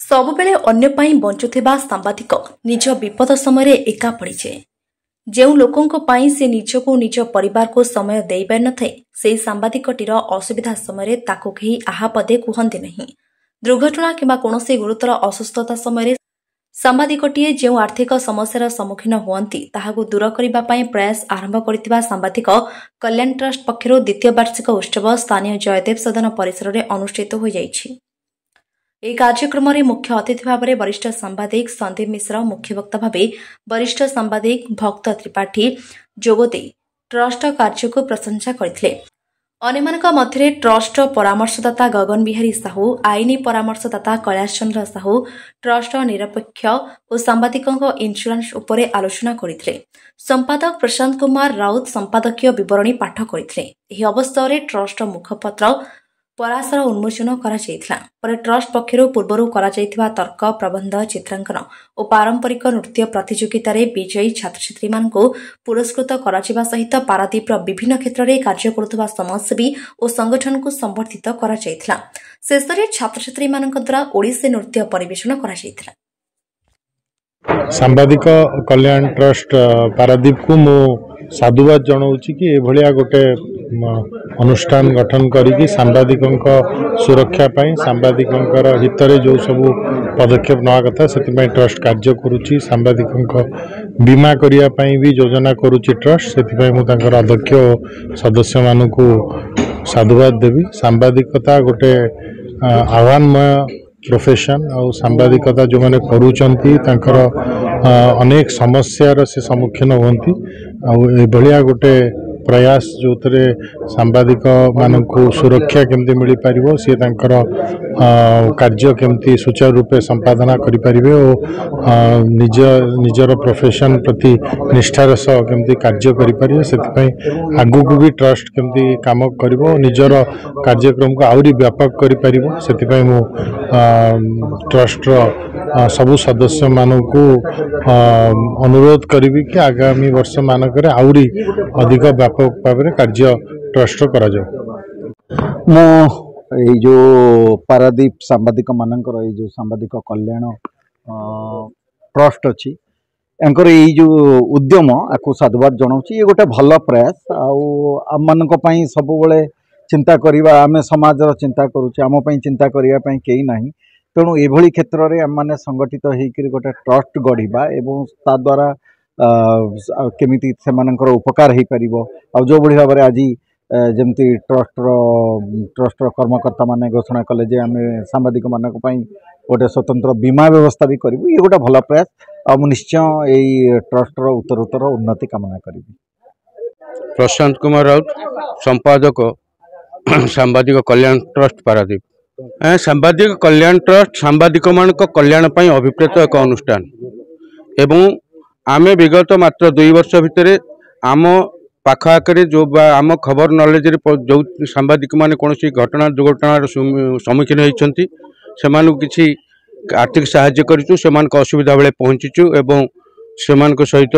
ସବୁବେଳେ ଅନ୍ୟ ପାଇଁ ବଞ୍ଚୁଥିବା ସାମ୍ବାଦିକ ନିଜ ବିପଦ ସମୟରେ ଏକା ପଡ଼ିଯାଏ। ଯେଉଁ ଲୋକଙ୍କ ପାଇଁ ସେ ନିଜକୁ ନିଜ ପରିବାରକୁ ସମୟ ଦେଇପାରିନଥାଏ, ସେହି ସାମ୍ବାଦିକଟିର ଅସୁବିଧା ସମୟରେ ତାକୁ କେହି ଆହା ପଦେ କୁହନ୍ତି ନାହିଁ। ଦୁର୍ଘଟଣା କିମ୍ବା କୌଣସି ଗୁରୁତର ଅସୁସ୍ଥତା ସମୟରେ ସାମ୍ବାଦିକଟିଏ ଯେଉଁ ଆର୍ଥିକ ସମସ୍ୟାର ସମ୍ମୁଖୀନ ହୁଅନ୍ତି, ତାହାକୁ ଦୂର କରିବା ପାଇଁ ପ୍ରୟାସ ଆରମ୍ଭ କରିଥିବା ସାମ୍ବାଦିକ କଲ୍ୟାଣ ଟ୍ରଷ୍ଟ ପକ୍ଷରୁ ଦ୍ୱିତୀୟ ବାର୍ଷିକ ଉତ୍ସବ ସ୍ଥାନୀୟ ଜୟଦେବ ସଦନ ପରିସରରେ ଅନୁଷ୍ଠିତ ହୋଇଯାଇଛି। ଏହି କାର୍ଯ୍ୟକ୍ରମରେ ମୁଖ୍ୟ ଅତିଥି ଭାବରେ ବରିଷ୍ଠ ସାମ୍ବାଦିକ ସନ୍ଦୀପ ମିଶ୍ର, ମୁଖ୍ୟ ବକ୍ତା ଭାବେ ବରିଷ୍ଠ ସାମ୍ବାଦିକ ଭକ୍ତ ତ୍ରିପାଠୀ ଯୋଗଦେଇ ଟ୍ରଷ୍ଟ କାର୍ଯ୍ୟକୁ ପ୍ରଶଂସା କରିଥିଲେ। ଅନ୍ୟମାନଙ୍କ ମଧ୍ୟରେ ଟ୍ରଷ୍ଟ ପରାମର୍ଶଦାତା ଗଗନ ବିହାରୀ ସାହୁ, ଆଇନ ପରାମର୍ଶଦାତା କୈଳାସ ଚନ୍ଦ୍ର ସାହୁ, ଟ୍ରଷ୍ଟ ନିରପେକ୍ଷ ଓ ସାମ୍ବାଦିକଙ୍କ ଇନ୍ସୁରାନ୍ସ ଉପରେ ଆଲୋଚନା କରିଥିଲେ। ସମ୍ପାଦକ ପ୍ରଶାନ୍ତ କୁମାର ରାଉତ ସମ୍ପାଦକୀୟ ବିବରଣୀ ପାଠ କରିଥିଲେ। ଏହି ଅବସରରେ ଟ୍ରଷ୍ଟ ମୁଖପତ୍ର ପରାଶର ଉନ୍ମୋଚନ କରାଯାଇଥିଲା। ପରେ ଟ୍ରଷ୍ଟ ପକ୍ଷରୁ ପୂର୍ବରୁ କରାଯାଇଥିବା ତର୍କ, ପ୍ରବନ୍ଧ, ଚିତ୍ରାଙ୍କନ ଓ ପାରମ୍ପରିକ ନୃତ୍ୟ ପ୍ରତିଯୋଗିତାରେ ବିଜୟୀ ଛାତ୍ରଛାତ୍ରୀମାନଙ୍କୁ ପୁରସ୍କୃତ କରାଯିବା ସହିତ ପାରାଦୀପର ବିଭିନ୍ନ କ୍ଷେତ୍ରରେ କାର୍ଯ୍ୟ କରୁଥିବା ସମାଜସେବୀ ଓ ସଂଗଠନକୁ ସମ୍ବର୍ଦ୍ଧିତ କରାଯାଇଥିଲା। ଶେଷରେ ଛାତ୍ରଛାତ୍ରୀମାନଙ୍କ ଦ୍ୱାରା ଓଡ଼ିଶୀ ନୃତ୍ୟ ପରିବେଷଣ କରାଯାଇଥିଲା। ସାମ୍ବାଦିକ କଲ୍ୟାଣ ଟ୍ରଷ୍ଟ ପାରାଦୀପକୁ ମୁଁ ସାଧୁବାଦ ଜଣାଉଛି କି ଏଭଳିଆ ଗୋଟେ ଅନୁଷ୍ଠାନ ଗଠନ କରିକି ସାମ୍ବାଦିକଙ୍କ ସୁରକ୍ଷା ପାଇଁ, ସାମ୍ବାଦିକଙ୍କର ହିତରେ ଯେଉଁ ସବୁ ପଦକ୍ଷେପ ନେବା କଥା ସେଥିପାଇଁ ଟ୍ରଷ୍ଟ କାର୍ଯ୍ୟ କରୁଛି। ସାମ୍ବାଦିକଙ୍କ ବୀମା କରିବା ପାଇଁ ବି ଯୋଜନା କରୁଛି ଟ୍ରଷ୍ଟ। ସେଥିପାଇଁ ମୁଁ ତାଙ୍କର ଅଧ୍ୟକ୍ଷ ଓ ସଦସ୍ୟମାନଙ୍କୁ ସାଧୁବାଦ ଦେବି। ସାମ୍ବାଦିକତା ଗୋଟେ ଆହ୍ୱାନମୟ ପ୍ରୋଫେସନ୍ ଆଉ ସାମ୍ବାଦିକତା ଯେଉଁମାନେ କରୁଛନ୍ତି ତାଙ୍କର ଅନେକ ସମସ୍ୟାର ସେ ସମ୍ମୁଖୀନ ହୁଅନ୍ତି। ଆଉ ଏଭଳିଆ ଗୋଟେ ପ୍ରୟାସ ଯେଉଁଥିରେ ସାମ୍ବାଦିକମାନଙ୍କୁ ସୁରକ୍ଷା କେମିତି ମିଳିପାରିବ, ସିଏ ତାଙ୍କର କାର୍ଯ୍ୟ କେମିତି ସୁଚାରୁ ରୂପେ ସମ୍ପାଦନା କରିପାରିବେ ଓ ନିଜର ପ୍ରୋଫେସନ୍ ପ୍ରତି ନିଷ୍ଠାର ସହ କେମିତି କାର୍ଯ୍ୟ କରିପାରିବେ, ସେଥିପାଇଁ ଆଗକୁ ବି ଟ୍ରଷ୍ଟ କେମିତି କାମ କରିବ, ନିଜର କାର୍ଯ୍ୟକ୍ରମକୁ ଆହୁରି ବ୍ୟାପକ କରିପାରିବ। ସେଥିପାଇଁ ମୁଁ ଟ୍ରଷ୍ଟର ସବୁ ସଦସ୍ୟମାନଙ୍କୁ ଅନୁରୋଧ କରିବି କି ଆଗାମୀ ବର୍ଷମାନଙ୍କରେ ଆହୁରି ଅଧିକ ବ୍ୟାପକ ଭାବରେ କାର୍ଯ୍ୟ ଟ୍ରଷ୍ଟ କରାଯାଉ। ମୁଁ ଏଇ ଯେଉଁ ପାରାଦୀପ ସାମ୍ବାଦିକ ମାନଙ୍କର ଏଇ ଯେଉଁ ସାମ୍ବାଦିକ କଲ୍ୟାଣ ଟ୍ରଷ୍ଟ ଅଛି, ୟାଙ୍କର ଏଇ ଯେଉଁ ଉଦ୍ୟମ ଆକୁ ସାଧୁବାଦ ଜଣାଉଛି। ଇଏ ଗୋଟେ ଭଲ ପ୍ରୟାସ। ଆଉ ଆମମାନଙ୍କ ପାଇଁ ସବୁବେଳେ ଚିନ୍ତା କରିବା, ଆମେ ସମାଜର ଚିନ୍ତା କରୁଛେ, ଆମ ପାଇଁ ଚିନ୍ତା କରିବା ପାଇଁ କେହି ନାହିଁ। ତେଣୁ ଏଭଳି କ୍ଷେତ୍ରରେ ଆମମାନେ ସଂଗଠିତ ହେଇକରି ଗୋଟେ ଟ୍ରଷ୍ଟ ଗଢ଼ିବା ଏବଂ ତା ଦ୍ୱାରା କେମିତି ସେମାନଙ୍କର ଉପକାର ହେଇପାରିବ। ଆଉ ଯେଉଁଭଳି ଭାବରେ ଆଜି ଯେମିତି ଟ୍ରଷ୍ଟର କର୍ମକର୍ତ୍ତାମାନେ ଘୋଷଣା କଲେ ଯେ ଆମେ ସାମ୍ବାଦିକମାନଙ୍କ ପାଇଁ ଗୋଟେ ସ୍ୱତନ୍ତ୍ର ବୀମା ବ୍ୟବସ୍ଥା ବି କରିବୁ, ଇଏ ଗୋଟେ ଭଲ ପ୍ରୟାସ। ଆଉ ମୁଁ ନିଶ୍ଚୟ ଏଇ ଟ୍ରଷ୍ଟର ଉତ୍ତରୋତ୍ତର ଉନ୍ନତି କାମନା କରିବି। ପ୍ରଶାନ୍ତ କୁମାର ରାଉତ, ସମ୍ପାଦକ ସାମ୍ବାଦିକ କଲ୍ୟାଣ ଟ୍ରଷ୍ଟ ପାରାଦୀପ। ସାମ୍ବାଦିକ କଲ୍ୟାଣ ଟ୍ରଷ୍ଟ ସାମ୍ବାଦିକମାନଙ୍କ କଲ୍ୟାଣ ପାଇଁ ଅଭିପ୍ରେତ ଏକ ଅନୁଷ୍ଠାନ ଏବଂ ଆମେ ବିଗତ ମାତ୍ର 2 ବର୍ଷ ଭିତରେ ଆମ ପାଖ ଆଖରେ ଆମ ଖବର ନଲେଜରେ ଯେଉଁ ସାମ୍ବାଦିକମାନେ କୌଣସି ଘଟଣା ଦୁର୍ଘଟଣାର ସମ୍ମୁଖୀନ ହୋଇଛନ୍ତି ସେମାନଙ୍କୁ କିଛି ଆର୍ଥିକ ସାହାଯ୍ୟ କରିଛୁ, ସେମାନଙ୍କ ଅସୁବିଧା ବେଳେ ପହଞ୍ଚିଛୁ ଏବଂ ସେମାନଙ୍କ ସହିତ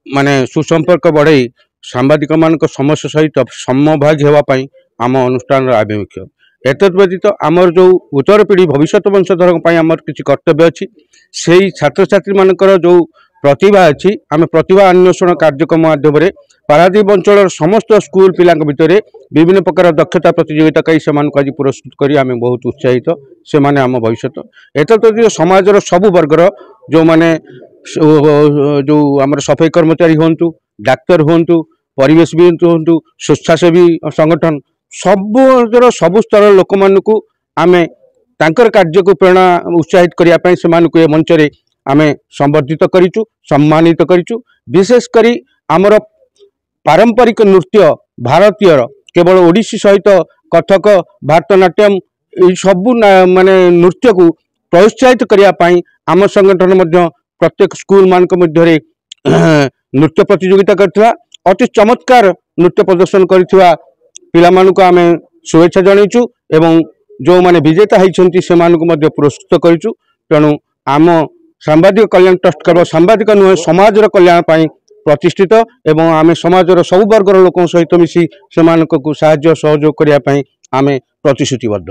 ମାନେ ସୁସମ୍ପର୍କ ବଢ଼ାଇ ସାମ୍ବାଦିକମାନଙ୍କ ସମସ୍ୟା ସହିତ ସମଭାଗୀ ହେବା ପାଇଁ ଆମ ଅନୁଷ୍ଠାନର ଆଭିମୁଖ୍ୟ। ଏତଦ୍ ବ୍ୟତୀତ ଆମର ଯେଉଁ ଉତ୍ତର ପିଢ଼ି ଭବିଷ୍ୟତ ବଂଶଧରଙ୍କ ପାଇଁ ଆମର କିଛି କର୍ତ୍ତବ୍ୟ ଅଛି। ସେହି ଛାତ୍ରଛାତ୍ରୀମାନଙ୍କର ଯେଉଁ ପ୍ରତିଭା ଅଛି, ଆମେ ପ୍ରତିଭା ଅନ୍ୱେଷଣ କାର୍ଯ୍ୟକ୍ରମ ମାଧ୍ୟମରେ ପାରାଦୀପ ଅଞ୍ଚଳର ସମସ୍ତ ସ୍କୁଲ ପିଲାଙ୍କ ଭିତରେ ବିଭିନ୍ନ ପ୍ରକାର ଦକ୍ଷତା ପ୍ରତିଯୋଗିତା କରି ସେମାନଙ୍କୁ ଆଜି ପୁରସ୍କୃତ କରି ଆମେ ବହୁତ ଉତ୍ସାହିତ। ସେମାନେ ଆମ ଭବିଷ୍ୟତ। ଏତଦ୍ ବ୍ୟତୀତ ସମାଜର ସବୁ ବର୍ଗର ଯେଉଁମାନେ ଯେଉଁ ଆମର ସଫେଇ କର୍ମଚାରୀ ହୁଅନ୍ତୁ, ଡାକ୍ତର ହୁଅନ୍ତୁ, ପରିବେଶବିଦ ହୁଅନ୍ତୁ, ସ୍ୱେଚ୍ଛାସେବୀ ସଂଗଠନ, ସବୁ ସ୍ତରର ଲୋକମାନଙ୍କୁ ଆମେ ତାଙ୍କର କାର୍ଯ୍ୟକୁ ପ୍ରେରଣା ଉତ୍ସାହିତ କରିବା ପାଇଁ ସେମାନଙ୍କୁ ଏ ମଞ୍ଚରେ ଆମେ ସମ୍ବର୍ଦ୍ଧିତ କରିଛୁ, ସମ୍ମାନିତ କରିଛୁ। ବିଶେଷ କରି ଆମର ପାରମ୍ପରିକ ନୃତ୍ୟ ଭାରତୀୟର କେବଳ ଓଡ଼ିଶୀ ସହିତ କଥକ, ଭାରତନାଟ୍ୟମ୍ ଏହି ସବୁ ମାନେ ନୃତ୍ୟକୁ ପ୍ରୋତ୍ସାହିତ କରିବା ପାଇଁ ଆମ ସଂଗଠନ ମଧ୍ୟ ପ୍ରତ୍ୟେକ ସ୍କୁଲମାନଙ୍କ ମଧ୍ୟରେ ନୃତ୍ୟ ପ୍ରତିଯୋଗିତା କରିଥିଲା। ଅତି ଚମତ୍କାର ନୃତ୍ୟ ପ୍ରଦର୍ଶନ କରିଥିବା ପିଲାମାନଙ୍କୁ ଆମେ शुभेच्छा जणाइछु एवं जो माने विजेता होइछन्ति सेमानकु मध्ये पुरस्कृत करिछु। तेणु आम सांबादिक कल्याण ट्रस्ट केवल सांबादिक नुहे समाजर कल्याण पाई प्रतिष्ठित एवं आम समाजर सब वर्गर लोक सहित मिसी सेमानकु साहाय्य सहयोग करिया पाई आमे प्रतिश्रुतिबद्ध।